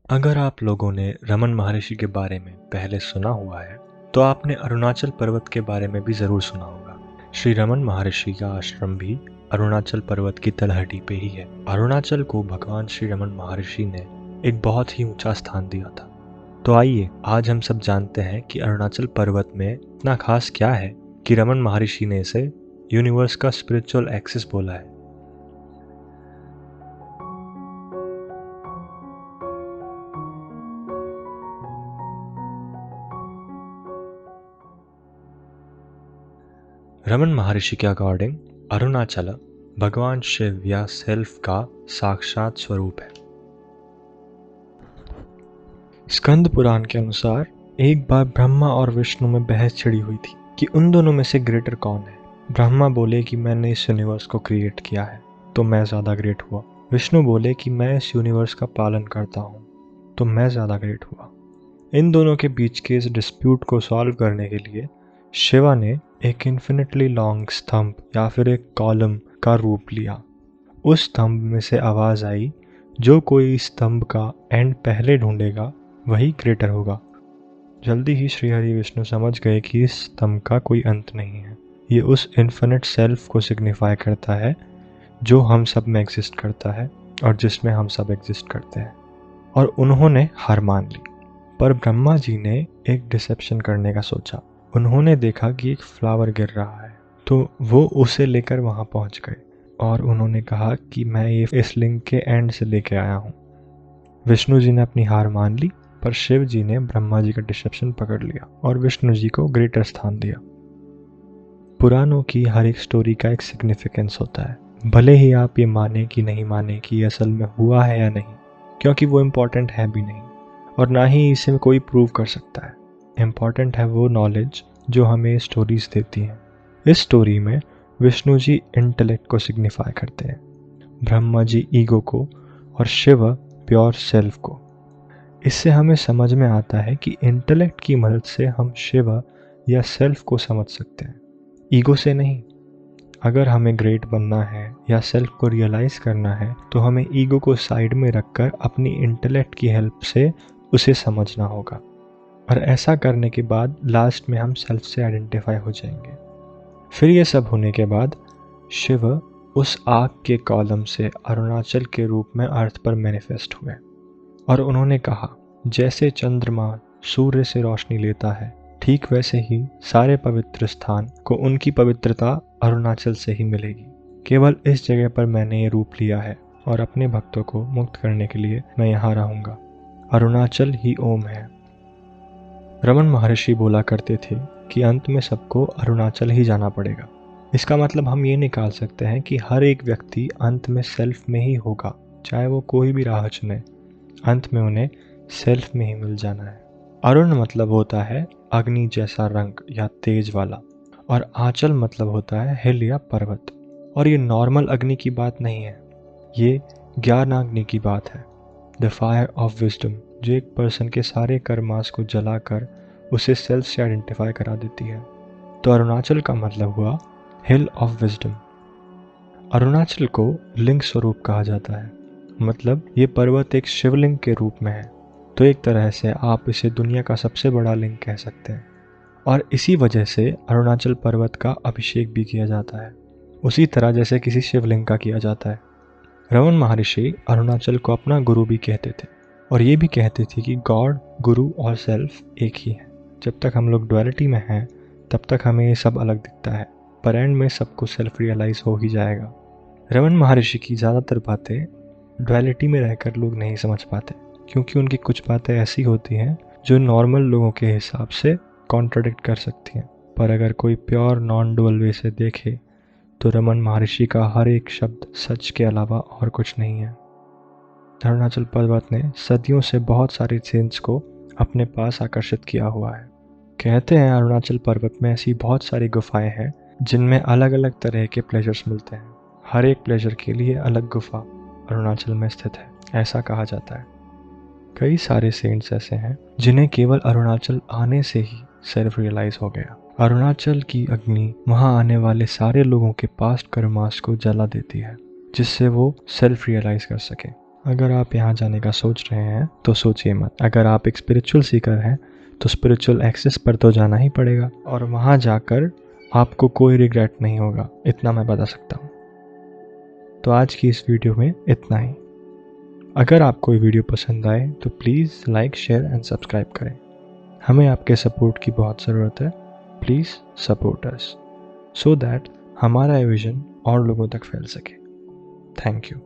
अगर आप लोगों ने रमन महर्षि के बारे में पहले सुना हुआ है तो आपने अरुणाचल पर्वत के बारे में भी ज़रूर सुना होगा। श्री रमन महर्षि का आश्रम भी अरुणाचल पर्वत की तलहटी पे ही है। अरुणाचल को भगवान श्री रमन महर्षि ने एक बहुत ही ऊंचा स्थान दिया था। तो आइए आज हम सब जानते हैं कि अरुणाचल पर्वत में इतना खास क्या है कि रमन महर्षि ने इसे यूनिवर्स का स्पिरिचुअल एक्सिस बोला है। रमन महर्षि के अकॉर्डिंग अरुणाचल भगवान शिव या सेल्फ का साक्षात स्वरूप है। स्कंद पुराण के अनुसार एक बार ब्रह्मा और विष्णु में बहस छिड़ी हुई थी कि उन दोनों में से ग्रेटर कौन है। ब्रह्मा बोले कि मैंने इस यूनिवर्स को क्रिएट किया है तो मैं ज़्यादा ग्रेट हुआ। विष्णु बोले कि मैं इस यूनिवर्स का पालन करता हूँ तो मैं ज़्यादा ग्रेट हुआ। इन दोनों के बीच के इस डिस्प्यूट को सॉल्व करने के लिए शिवा ने एक इन्फिनिटली लॉन्ग स्तंभ या फिर एक कॉलम का रूप लिया। उस स्तंभ में से आवाज़ आई, जो कोई इस स्तंभ का एंड पहले ढूंढेगा वही ग्रेटर होगा। जल्दी ही श्री हरि विष्णु समझ गए कि इस स्तंभ का कोई अंत नहीं है। ये उस इन्फिनिट सेल्फ को सिग्निफाई करता है जो हम सब में एग्जिस्ट करता है और जिसमें हम सब एग्जिस्ट करते हैं। और उन्होंने हार मान ली। पर ब्रह्मा जी ने एक डिसेप्शन करने का सोचा। उन्होंने देखा कि एक फ्लावर गिर रहा है तो वो उसे लेकर वहां पहुंच गए और उन्होंने कहा कि मैं ये इस लिंक के एंड से लेके आया हूँ। विष्णु जी ने अपनी हार मान ली पर शिव जी ने ब्रह्मा जी का डिसेप्शन पकड़ लिया और विष्णु जी को ग्रेटर स्थान दिया। पुराणों की हर एक स्टोरी का एक सिग्निफिकेंस होता है, भले ही आप ये माने कि नहीं माने कि असल में हुआ है या नहीं, क्योंकि वो इम्पोर्टेंट है भी नहीं और ना ही इसे कोई प्रूव कर सकता है। इम्पॉर्टेंट है वो नॉलेज जो हमें स्टोरीज देती हैं। इस स्टोरी में विष्णु जी इंटेलेक्ट को सिग्निफाई करते हैं, ब्रह्मा जी ईगो को और शिव प्योर सेल्फ को। इससे हमें समझ में आता है कि इंटेलेक्ट की मदद से हम शिव या सेल्फ को समझ सकते हैं, ईगो से नहीं। अगर हमें ग्रेट बनना है या सेल्फ को रियलाइज करना है तो हमें ईगो को साइड में रखकर अपनी इंटेलेक्ट की हेल्प से उसे समझना होगा। और ऐसा करने के बाद लास्ट में हम सेल्फ से आइडेंटिफाई हो जाएंगे। फिर ये सब होने के बाद शिव उस आग के कॉलम से अरुणाचल के रूप में अर्थ पर मैनिफेस्ट हुए और उन्होंने कहा, जैसे चंद्रमा सूर्य से रोशनी लेता है ठीक वैसे ही सारे पवित्र स्थान को उनकी पवित्रता अरुणाचल से ही मिलेगी। केवल इस जगह पर मैंने ये रूप लिया है और अपने भक्तों को मुक्त करने के लिए मैं यहाँ रहूँगा। अरुणाचल ही ओम है। रमन महर्षि बोला करते थे कि अंत में सबको अरुणाचल ही जाना पड़ेगा। इसका मतलब हम ये निकाल सकते हैं कि हर एक व्यक्ति अंत में सेल्फ में ही होगा, चाहे वो कोई भी राह चुने, अंत में उन्हें सेल्फ में ही मिल जाना है। अरुण मतलब होता है अग्नि जैसा रंग या तेज वाला, और आंचल मतलब होता है हिल या पर्वत। और ये नॉर्मल अग्नि की बात नहीं है, ये ज्ञानाग्नि की बात है, द फायर ऑफ विजडम, जो एक पर्सन के सारे कर्मास को जलाकर उसे सेल्फ से आइडेंटिफाई करा देती है। तो अरुणाचल का मतलब हुआ हिल ऑफ विजडम। अरुणाचल को लिंग स्वरूप कहा जाता है, मतलब ये पर्वत एक शिवलिंग के रूप में है। तो एक तरह से आप इसे दुनिया का सबसे बड़ा लिंग कह सकते हैं। और इसी वजह से अरुणाचल पर्वत का अभिषेक भी किया जाता है, उसी तरह जैसे किसी शिवलिंग का किया जाता है। रमन महर्षि अरुणाचल को अपना गुरु भी कहते थे और ये भी कहते थे कि गॉड, गुरु और सेल्फ एक ही है। जब तक हम लोग डुअलिटी में हैं तब तक हमें ये सब अलग दिखता है, पर एंड में सबको सेल्फ रियलाइज हो ही जाएगा। रमन महर्षि की ज़्यादातर बातें डुअलिटी में रहकर लोग नहीं समझ पाते, क्योंकि उनकी कुछ बातें ऐसी होती हैं जो नॉर्मल लोगों के हिसाब से कॉन्ट्राडिक्ट कर सकती हैं। पर अगर कोई प्योर नॉन डुअल वे से देखे तो रमन महर्षि का हर एक शब्द सच के अलावा और कुछ नहीं है। अरुणाचल पर्वत ने सदियों से बहुत सारी सेंट्स को अपने पास आकर्षित किया हुआ है। कहते हैं अरुणाचल पर्वत में ऐसी बहुत सारी गुफाएं हैं जिनमें अलग अलग तरह के प्लेजर्स मिलते हैं। हर एक प्लेजर के लिए अलग गुफा अरुणाचल में स्थित है, ऐसा कहा जाता है। कई सारे सेंट्स ऐसे हैं जिन्हें केवल अरुणाचल आने से ही सेल्फ रियलाइज हो गया। अरुणाचल की अग्नि वहां आने वाले सारे लोगों के पास्ट कर्मास को जला देती है, जिससे वो सेल्फ रियलाइज कर सके। अगर आप यहाँ जाने का सोच रहे हैं तो सोचिए मत। अगर आप एक स्पिरिचुअल सीकर हैं तो स्पिरिचुअल एक्सेस पर तो जाना ही पड़ेगा, और वहाँ जाकर आपको कोई रिग्रेट नहीं होगा, इतना मैं बता सकता हूँ। तो आज की इस वीडियो में इतना ही। अगर आपको ये वीडियो पसंद आए तो please like, share and subscribe करें। हमें आपके सपोर्ट की बहुत ज़रूरत है। Please support us so that हमारा विजन और लोगों तक फैल सके। Thank you.